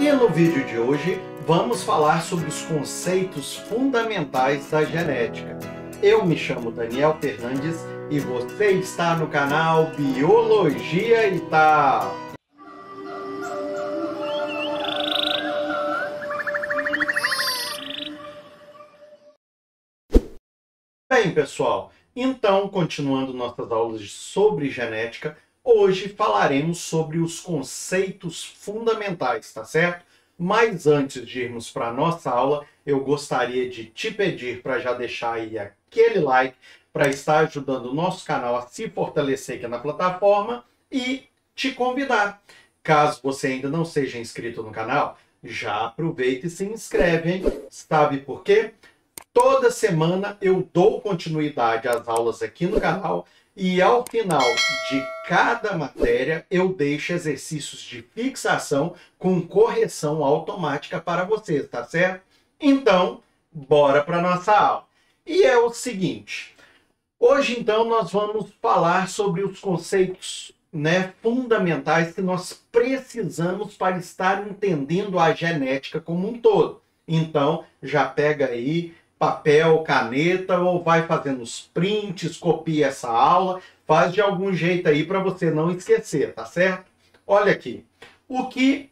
E no vídeo de hoje vamos falar sobre os conceitos fundamentais da genética. Eu me chamo Daniel Fernandes e você está no canal Biologia e Tal. Bem, pessoal, então, continuando nossas aulas sobre genética, hoje falaremos sobre os conceitos fundamentais, tá certo? Mas antes de irmos para a nossa aula, eu gostaria de te pedir para já deixar aí aquele like para estar ajudando o nosso canal a se fortalecer aqui na plataforma e te convidar. Caso você ainda não seja inscrito no canal, já aproveita e se inscreve, hein? Sabe por quê? Toda semana eu dou continuidade às aulas aqui no canal e ao final de cada matéria eu deixo exercícios de fixação com correção automática para vocês, tá certo? Então, bora para nossa aula. E é o seguinte, hoje então nós vamos falar sobre os conceitos, fundamentais que nós precisamos para estar entendendo a genética como um todo. Então, já pega aí papel, caneta, ou vai fazendo os prints, copia essa aula, faz de algum jeito aí para você não esquecer, tá certo? Olha aqui, o que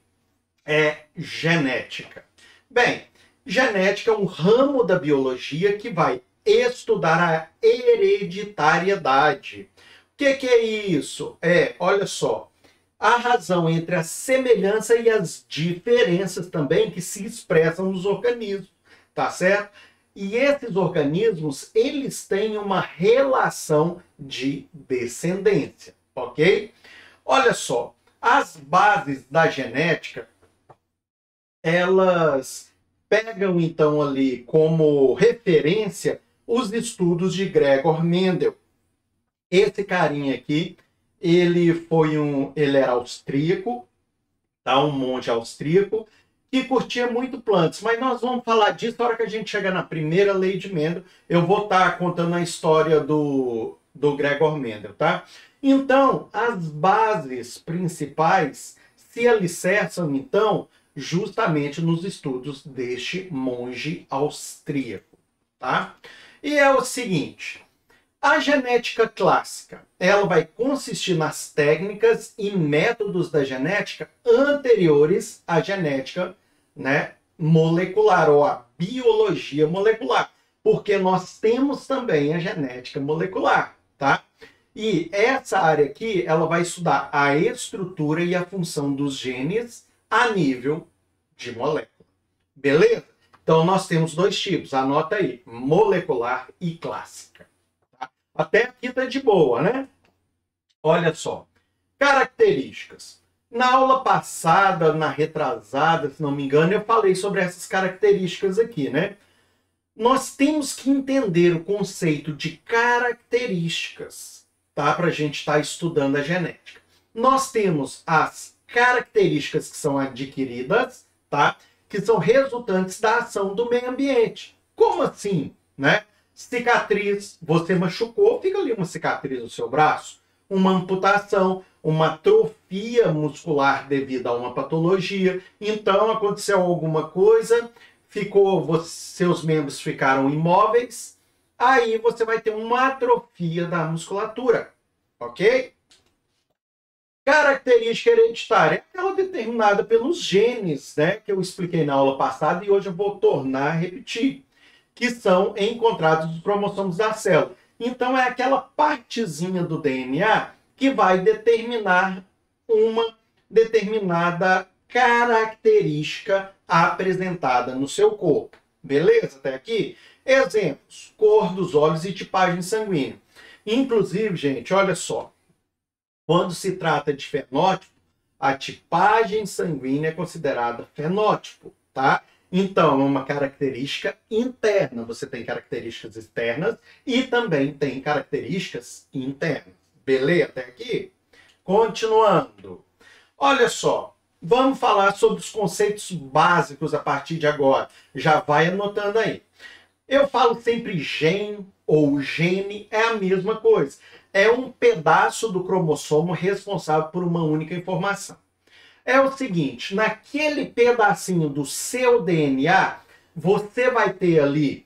é genética? Bem, genética é um ramo da biologia que vai estudar a hereditariedade. O que é isso? Olha só, a razão entre a semelhança e as diferenças também que se expressam nos organismos, tá certo? E esses organismos, eles têm uma relação de descendência, ok? Olha só, as bases da genética, elas pegam então ali como referência os estudos de Gregor Mendel. Esse carinha aqui, ele era austríaco, tá? Um monge austríaco, que curtia muito plantas, mas nós vamos falar disso na hora que a gente chegar na primeira lei de Mendel. Eu vou estar contando a história do Gregor Mendel, tá? Então, as bases principais se alicerçam, então, justamente nos estudos deste monge austríaco, tá? E é o seguinte, a genética clássica, ela vai consistir nas técnicas e métodos da genética anteriores à genética molecular, ou a biologia molecular, porque nós temos também a genética molecular, tá? E essa área aqui, ela vai estudar a estrutura e a função dos genes a nível de molécula, beleza? Então nós temos dois tipos, anota aí, molecular e clássica, tá? Até aqui tá de boa, né? Olha só, características. Na aula passada, na retrasada, se não me engano, eu falei sobre essas características aqui, né? Nós temos que entender o conceito de características, tá? Para a gente estar estudando a genética. Nós temos as características que são adquiridas, tá? Que são resultantes da ação do meio ambiente. Como assim, né? Cicatriz, você machucou, fica ali uma cicatriz no seu braço. Uma amputação, uma atrofia muscular devido a uma patologia. Então, aconteceu alguma coisa, seus membros ficaram imóveis, aí você vai ter uma atrofia da musculatura, ok? Característica hereditária é aquela determinada pelos genes, né, que eu expliquei na aula passada e hoje eu vou tornar a repetir, que são encontrados nos cromossomos da célula. Então, é aquela partezinha do DNA que vai determinar uma determinada característica apresentada no seu corpo. Beleza? Até aqui? Exemplos: cor dos olhos e tipagem sanguínea. Inclusive, gente, olha só. Quando se trata de fenótipo, a tipagem sanguínea é considerada fenótipo, tá? Então, é uma característica interna. Você tem características externas e também tem características internas. Beleza até aqui? Continuando. Olha só, vamos falar sobre os conceitos básicos a partir de agora. Já vai anotando aí. Eu falo sempre gene ou gene, é a mesma coisa. É um pedaço do cromossomo responsável por uma única informação. É o seguinte, naquele pedacinho do seu DNA, você vai ter ali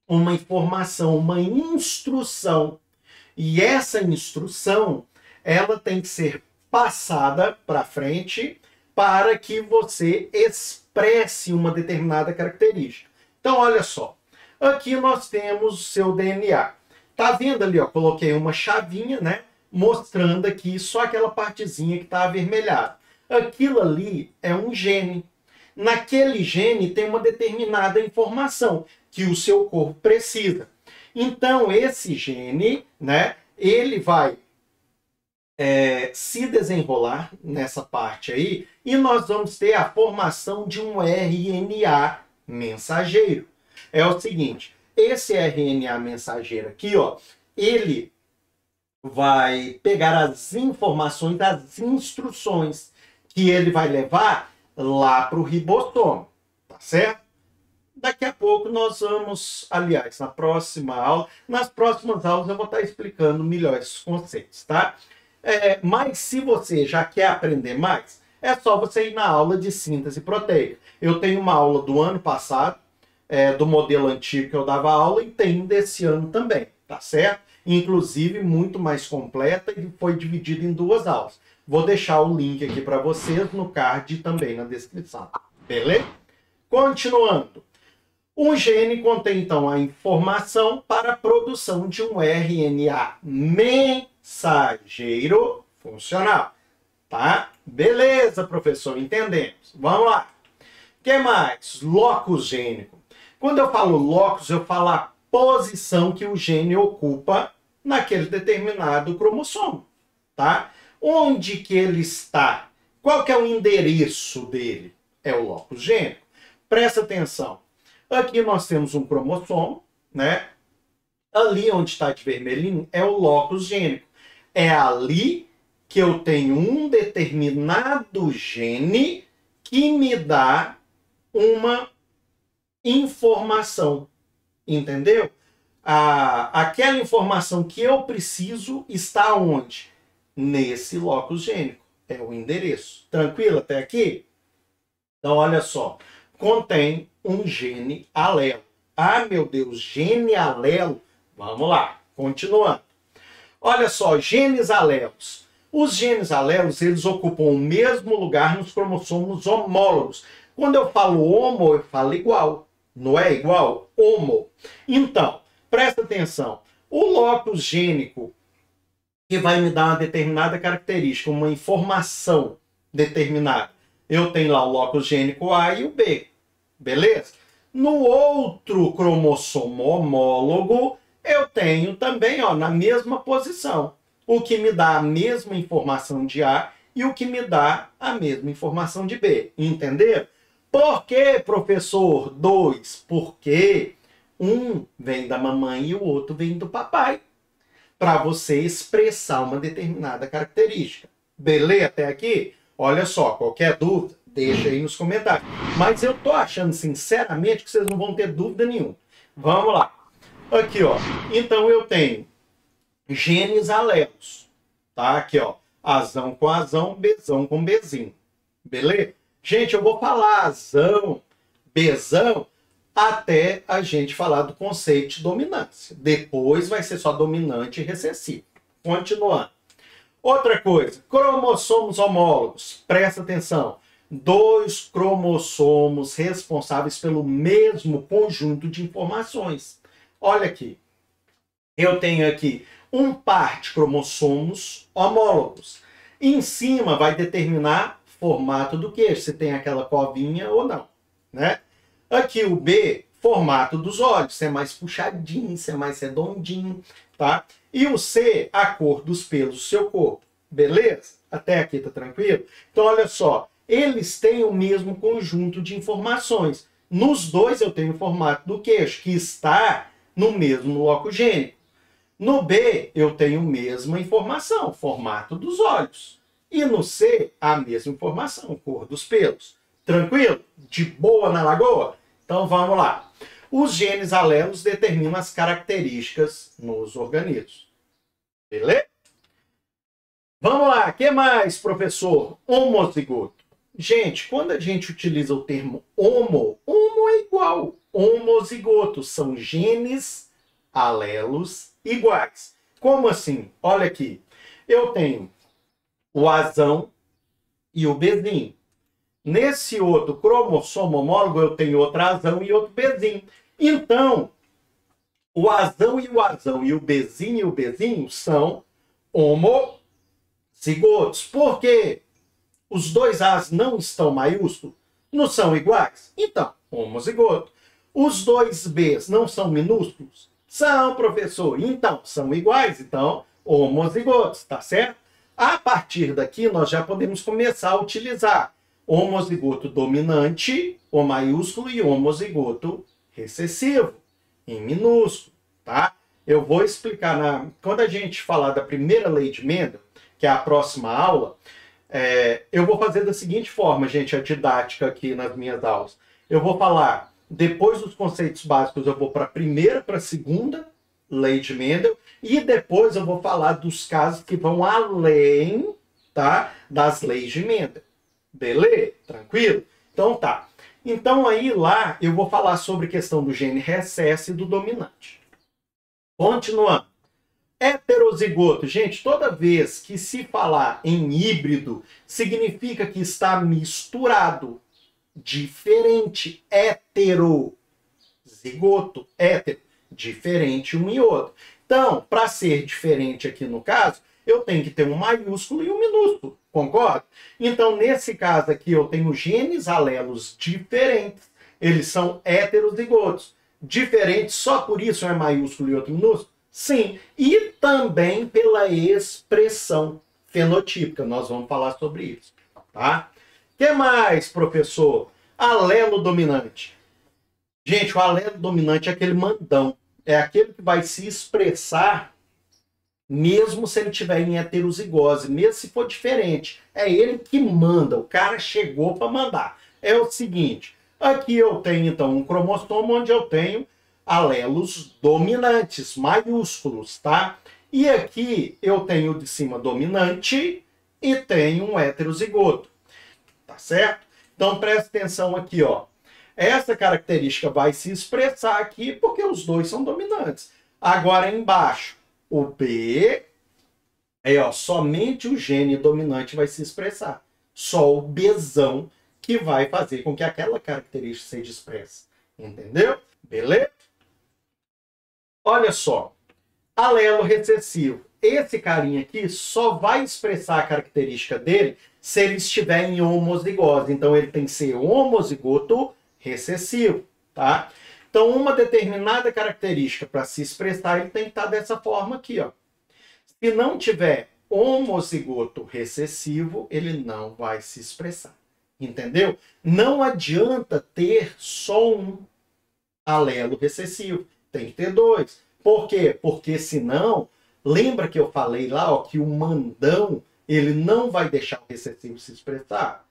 uma informação, uma instrução. E essa instrução, ela tem que ser passada para frente para que você expresse uma determinada característica. Então, olha só. Aqui nós temos o seu DNA. Tá vendo ali, ó? Coloquei uma chavinha, né? Mostrando aqui só aquela partezinha que está avermelhada. Aquilo ali é um gene. Naquele gene tem uma determinada informação que o seu corpo precisa. Então, esse gene, né? Ele vai se desenrolar nessa parte aí e nós vamos ter a formação de um RNA mensageiro. É o seguinte, esse RNA mensageiro aqui, ó, ele vai pegar as informações, as instruções que ele vai levar lá para o ribossomo, tá certo? Daqui a pouco nós vamos, aliás, nas próximas aulas eu vou estar explicando melhor esses conceitos, tá? Mas se você já quer aprender mais, é só você ir na aula de síntese proteica. Eu tenho uma aula do ano passado, do modelo antigo que eu dava aula, e tem desse ano também, tá certo? Inclusive, muito mais completa e foi dividida em 2 aulas. Vou deixar o link aqui para vocês no card e também na descrição, beleza? Continuando. Um gene contém, então, a informação para a produção de um RNA mensageiro funcional. Tá? Beleza, professor, entendemos. Vamos lá. O que mais? Locus gênico. Quando eu falo locus, eu falo a posição que o gene ocupa naquele determinado cromossomo. Tá? Onde que ele está? Qual que é o endereço dele? É o locus gênico. Presta atenção. Aqui nós temos um cromossomo, né? Ali onde está de vermelhinho é o locus gênico. É ali que eu tenho um determinado gene que me dá uma informação. Entendeu? Aquela informação que eu preciso está onde? Nesse locus gênico. É o endereço. Tranquilo até aqui? Então, olha só. Contém um gene alelo. Ah, meu Deus, gene alelo. Vamos lá, continuando. Olha só, genes alelos. Os genes alelos, eles ocupam o mesmo lugar nos cromossomos homólogos. Quando eu falo homo, eu falo igual. Não é igual? Homo. Então, presta atenção. O locus gênico, que vai me dar uma determinada característica, uma informação determinada. Eu tenho lá o locus gênico A e o B. Beleza? No outro cromossomo homólogo, eu tenho também, ó, na mesma posição. O que me dá a mesma informação de A e o que me dá a mesma informação de B. Entenderam? Por que, professor? 2. Porque um vem da mamãe e o outro vem do papai. Para você expressar uma determinada característica. Beleza até aqui? Olha só, qualquer dúvida, deixa aí nos comentários. Mas eu tô achando, sinceramente, que vocês não vão ter dúvida nenhuma. Vamos lá. Aqui, ó. Então, eu tenho genes alelos. Tá? Aqui, ó. Azão com azão, bezão com bezinho. Beleza? Gente, eu vou falar azão, bezão, até a gente falar do conceito de dominância. Depois vai ser só dominante e recessivo. Continuando. Outra coisa, cromossomos homólogos. Presta atenção. 2 cromossomos responsáveis pelo mesmo conjunto de informações. Olha aqui. Eu tenho aqui um par de cromossomos homólogos. Em cima vai determinar o formato do queijo, se tem aquela covinha ou não, né? Aqui o B, formato dos olhos, se é mais puxadinho, se é mais redondinho, tá? E o C, a cor dos pelos do seu corpo. Beleza? Até aqui tá tranquilo? Então, olha só. Eles têm o mesmo conjunto de informações. Nos dois eu tenho o formato do queixo, que está no mesmo locus gênico. No B, eu tenho a mesma informação, formato dos olhos. E no C, a mesma informação, cor dos pelos. Tranquilo? De boa na lagoa? Então, vamos lá. Os genes alelos determinam as características nos organismos. Beleza? Vamos lá. O que mais, professor? Homozigoto. Gente, quando a gente utiliza o termo homo é igual. Homozigotos são genes alelos iguais. Como assim? Olha aqui. Eu tenho o Azão e o Bzinho. Nesse outro cromossomo homólogo, eu tenho outro Azão e outro Bzinho. Então, o Azão e o Bzinho são homozigotos. Por quê? Os dois As não estão maiúsculos? Não são iguais? Então, homozigoto. Os dois Bs não são minúsculos? São, professor. Então, são iguais. Então, homozigotos, tá certo? A partir daqui, nós já podemos começar a utilizar homozigoto dominante, O maiúsculo, e homozigoto recessivo, em minúsculo, tá? Eu vou explicar, quando a gente falar da primeira lei de Mendel, que é a próxima aula, eu vou fazer da seguinte forma, gente, a didática aqui nas minhas aulas. Eu vou falar, depois dos conceitos básicos, eu vou para a primeira, para a segunda lei de Mendel, e depois eu vou falar dos casos que vão além, tá, das leis de Mendel. Beleza? Tranquilo? Então tá. Então aí lá eu vou falar sobre a questão do gene recesso e do dominante. Continuando. Heterozigoto. Gente, toda vez que se falar em híbrido, significa que está misturado. Diferente. Heterozigoto. Hétero. Diferente um e outro. Então, para ser diferente aqui no caso, eu tenho que ter um maiúsculo e um minúsculo. Concorda? Então, nesse caso aqui, eu tenho genes alelos diferentes. Eles são heterozigotos. Diferentes, só por isso um é maiúsculo e outro minúsculo? Sim. E também pela expressão fenotípica. Nós vamos falar sobre isso. Tá? O que mais, professor? Alelo dominante. Gente, o alelo dominante é aquele mandão. É aquele que vai se expressar mesmo se ele tiver em heterozigose, mesmo se for diferente. É ele que manda, o cara chegou para mandar. É o seguinte, aqui eu tenho então um cromossomo onde eu tenho alelos dominantes, maiúsculos, tá? E aqui eu tenho de cima dominante e tenho um heterozigoto, tá certo? Então presta atenção aqui, ó. Essa característica vai se expressar aqui porque os dois são dominantes. Agora embaixo, o B, somente o gene dominante vai se expressar. Só o Bzão que vai fazer com que aquela característica seja expressa. Entendeu? Beleza? Olha só. Alelo recessivo. Esse carinha aqui só vai expressar a característica dele se ele estiver em homozigose. Então ele tem que ser homozigoto recessivo, tá? Então, uma determinada característica para se expressar, ele tem que estar dessa forma aqui, ó. Se não tiver homozigoto recessivo, ele não vai se expressar. Entendeu? Não adianta ter só um alelo recessivo. Tem que ter dois. Por quê? Porque senão, lembra que eu falei lá, ó, que o mandão, ele não vai deixar o recessivo se expressar?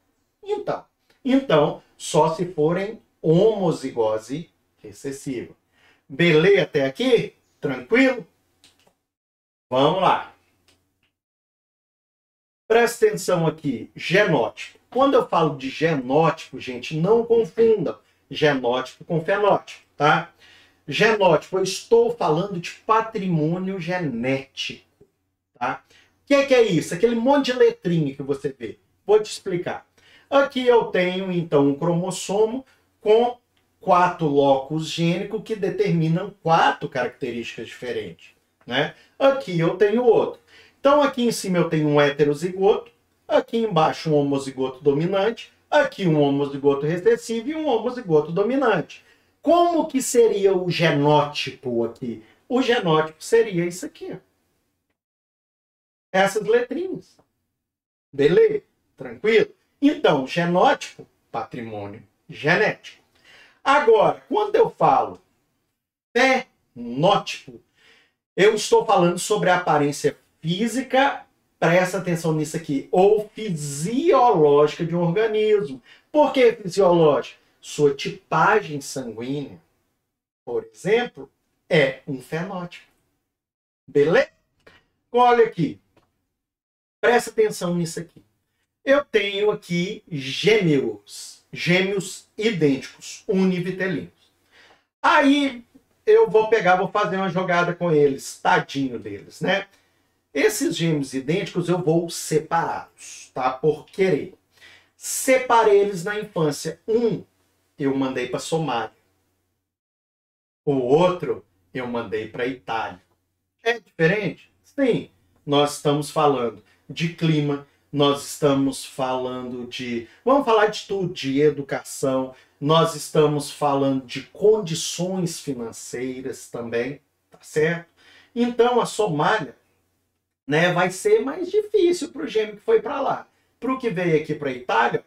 Então, só se forem homozigose recessiva. Beleza até aqui? Tranquilo? Vamos lá. Presta atenção aqui, genótipo. Quando eu falo de genótipo, gente, não confunda genótipo com fenótipo, tá? Genótipo, eu estou falando de patrimônio genético, tá? O que é isso? Aquele monte de letrinha que você vê. Vou te explicar. Aqui eu tenho, então, um cromossomo com 4 locos gênicos que determinam 4 características diferentes, né? Aqui eu tenho outro. Então, aqui em cima eu tenho um heterozigoto, aqui embaixo um homozigoto dominante, aqui um homozigoto recessivo e um homozigoto dominante. Como que seria o genótipo aqui? O genótipo seria isso aqui. Essas letrinhas. Beleza? Tranquilo? Então, genótipo, patrimônio genético. Agora, quando eu falo fenótipo, eu estou falando sobre a aparência física, presta atenção nisso aqui, ou fisiológica de um organismo. Por que fisiológica? Sua tipagem sanguínea, por exemplo, é um fenótipo. Beleza? Olha aqui. Presta atenção nisso aqui. eu tenho aqui gêmeos idênticos, univitelinos. Aí eu vou fazer uma jogada com eles, tadinho deles, né? Esses gêmeos idênticos eu vou separá-los, tá? Por querer. Separei eles na infância. Um eu mandei para Somália. O outro eu mandei para Itália. É diferente? Sim. Nós estamos falando de clima, nós estamos falando de... Vamos falar de tudo, de educação, nós estamos falando de condições financeiras também, tá certo? Então a Somália, né, vai ser mais difícil para o gêmeo que foi para lá. Para o que veio aqui para a Itália,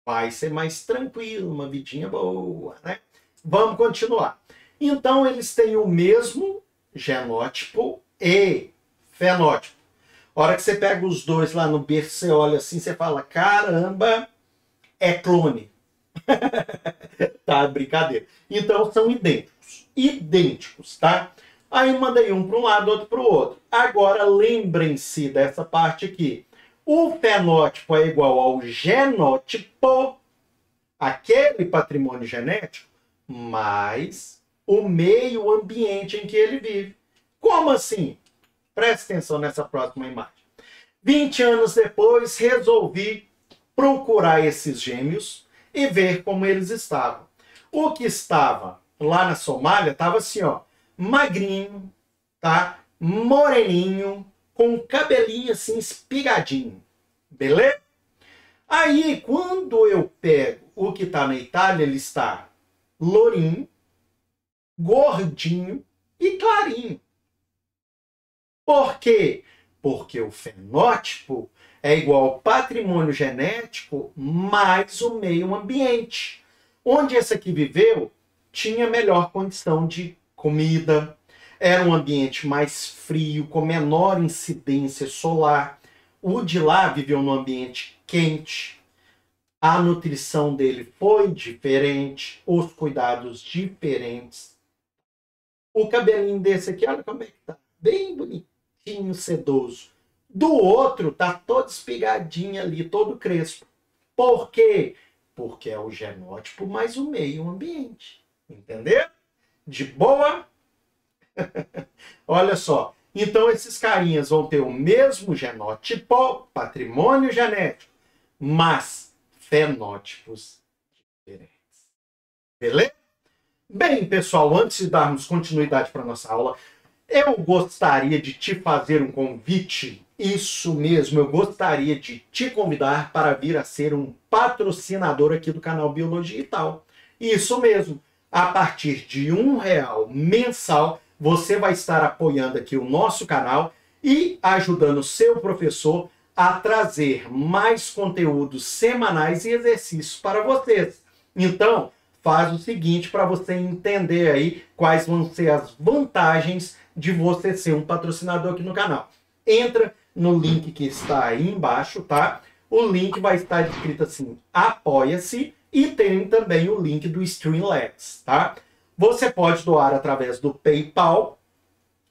vai ser mais tranquilo, uma vidinha boa, né? Vamos continuar. Então eles têm o mesmo genótipo e fenótipo. A hora que você pega os dois lá no berço, você olha assim, você fala, caramba, é clone. Tá, brincadeira. Então são idênticos. Idênticos, tá? Aí mandei um para um lado, outro para o outro. Agora lembrem-se dessa parte aqui. O fenótipo é igual ao genótipo, aquele patrimônio genético, mais o meio ambiente em que ele vive. Como assim? Preste atenção nessa próxima imagem. 20 anos depois, resolvi procurar esses gêmeos e ver como eles estavam. O que estava lá na Somália estava assim, ó, magrinho, tá? Moreninho, com cabelinho assim espigadinho. Beleza? Aí, quando eu pego o que está na Itália, ele está lourinho, gordinho e clarinho. Por quê? Porque o fenótipo é igual ao patrimônio genético mais o meio ambiente. Onde esse aqui viveu, tinha melhor condição de comida, era um ambiente mais frio, com menor incidência solar. O de lá viveu num ambiente quente, a nutrição dele foi diferente, os cuidados diferentes. O cabelinho desse aqui, olha como é que tá, bem bonitinho, sedoso. Do outro tá todo espigadinho ali, todo crespo. Por quê? Porque é o genótipo mais o meio ambiente. Entendeu? De boa? Olha só. Então esses carinhas vão ter o mesmo genótipo, patrimônio genético, mas fenótipos diferentes. Beleza? Bem, pessoal, antes de darmos continuidade para nossa aula, eu gostaria de te fazer um convite. Isso mesmo, eu gostaria de te convidar para vir a ser um patrocinador aqui do canal Biologia e Tal. Isso mesmo, a partir de R$1 mensal, você vai estar apoiando aqui o nosso canal e ajudando o seu professor a trazer mais conteúdos semanais e exercícios para vocês. Então, faz o seguinte para você entender aí quais vão ser as vantagens de você ser um patrocinador aqui no canal. Entra no link que está aí embaixo, tá? O link vai estar escrito assim, apoia-se, e tem também o link do Streamlabs, tá? Você pode doar através do PayPal,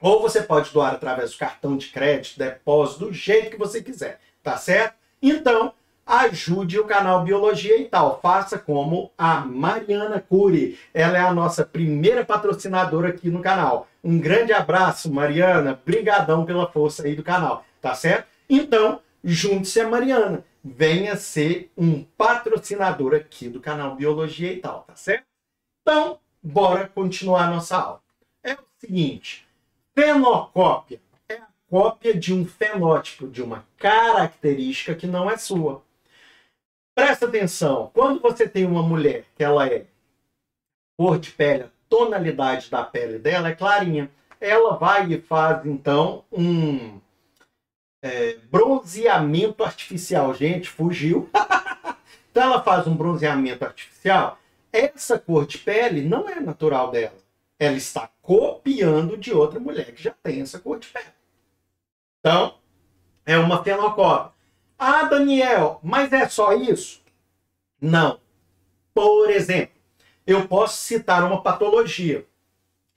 ou você pode doar através do cartão de crédito, depósito, do jeito que você quiser, tá certo? Então, ajude o canal Biologia e Tal. Faça como a Mariana Cury. Ela é a nossa primeira patrocinadora aqui no canal. Um grande abraço, Mariana. Brigadão pela força aí do canal, tá certo? Então, junte-se a Mariana. Venha ser um patrocinador aqui do canal Biologia e Tal, tá certo? Então, bora continuar a nossa aula. É o seguinte, fenocópia é a cópia de um fenótipo, de uma característica que não é sua. Presta atenção, quando você tem uma mulher que ela é cor de pele, a tonalidade da pele dela é clarinha, ela vai e faz então um bronzeamento artificial. Gente, fugiu. Então ela faz um bronzeamento artificial. Essa cor de pele não é natural dela. Ela está copiando de outra mulher que já tem essa cor de pele. Então, é uma fenocópia. Ah, Daniel, mas é só isso? Não. Por exemplo, eu posso citar uma patologia.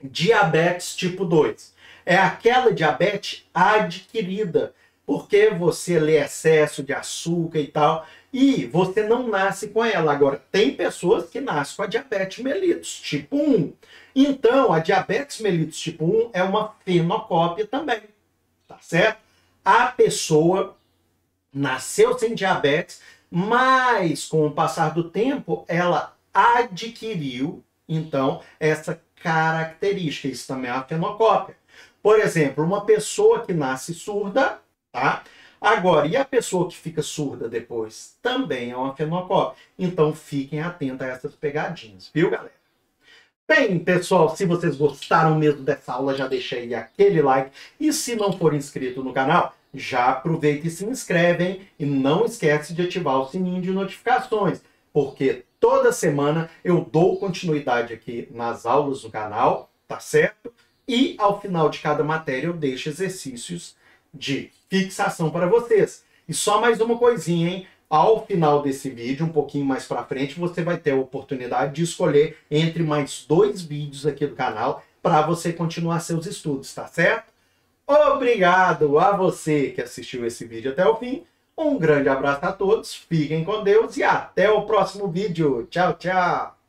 Diabetes tipo 2. É aquela diabetes adquirida. porque você lê excesso de açúcar e tal, e você não nasce com ela. Agora, tem pessoas que nascem com a diabetes mellitus tipo 1. Então, a diabetes mellitus tipo 1 é uma fenocópia também, tá certo? A pessoa nasceu sem diabetes, mas com o passar do tempo, ela adquiriu, então, essa característica. Isso também é uma fenocópia. Por exemplo, uma pessoa que nasce surda, tá? Agora, e a pessoa que fica surda depois? Também é uma fenocópia. Então, fiquem atentos a essas pegadinhas, viu, galera? Bem, pessoal, se vocês gostaram mesmo dessa aula, já deixa aí aquele like. E se não for inscrito no canal, já aproveita e se inscreve, hein? E não esquece de ativar o sininho de notificações, porque toda semana eu dou continuidade aqui nas aulas do canal, tá certo? E ao final de cada matéria eu deixo exercícios de fixação para vocês. E só mais uma coisinha, hein? Ao final desse vídeo, um pouquinho mais para frente, você vai ter a oportunidade de escolher entre mais 2 vídeos aqui do canal para você continuar seus estudos, tá certo? Obrigado a você que assistiu esse vídeo até o fim. Um grande abraço a todos, fiquem com Deus e até o próximo vídeo. Tchau, tchau!